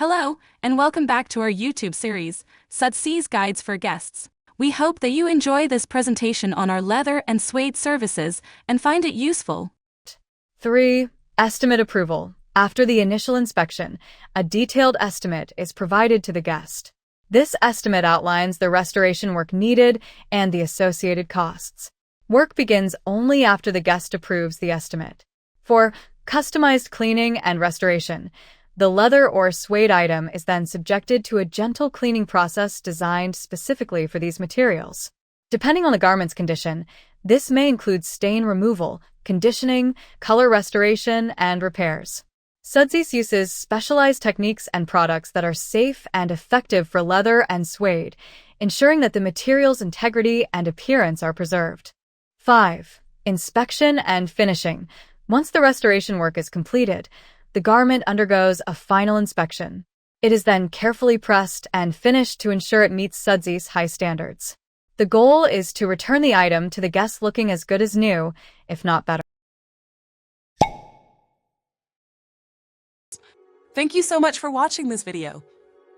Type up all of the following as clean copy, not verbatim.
Hello, and welcome back to our YouTube series, Sudsies Guides for Guests. We hope that you enjoy this presentation on our leather and suede services and find it useful. 3. Estimate approval. After the initial inspection, a detailed estimate is provided to the guest. This estimate outlines the restoration work needed and the associated costs. Work begins only after the guest approves the estimate. For customized cleaning and restoration, the leather or suede item is then subjected to a gentle cleaning process designed specifically for these materials. Depending on the garment's condition, this may include stain removal, conditioning, color restoration, and repairs. Sudsies uses specialized techniques and products that are safe and effective for leather and suede, ensuring that the material's integrity and appearance are preserved. 5. Inspection and finishing. Once the restoration work is completed, the garment undergoes a final inspection. It is then carefully pressed and finished to ensure it meets Sudsies' high standards. The goal is to return the item to the guest looking as good as new, if not better. Thank you so much for watching this video.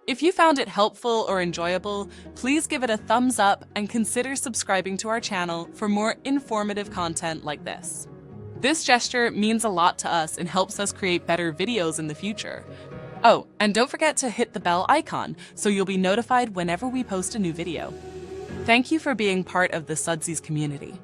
If you found it helpful or enjoyable, please give it a thumbs up and consider subscribing to our channel for more informative content like this. This gesture means a lot to us and helps us create better videos in the future. Oh, and don't forget to hit the bell icon so you'll be notified whenever we post a new video. Thank you for being part of the Sudsies community.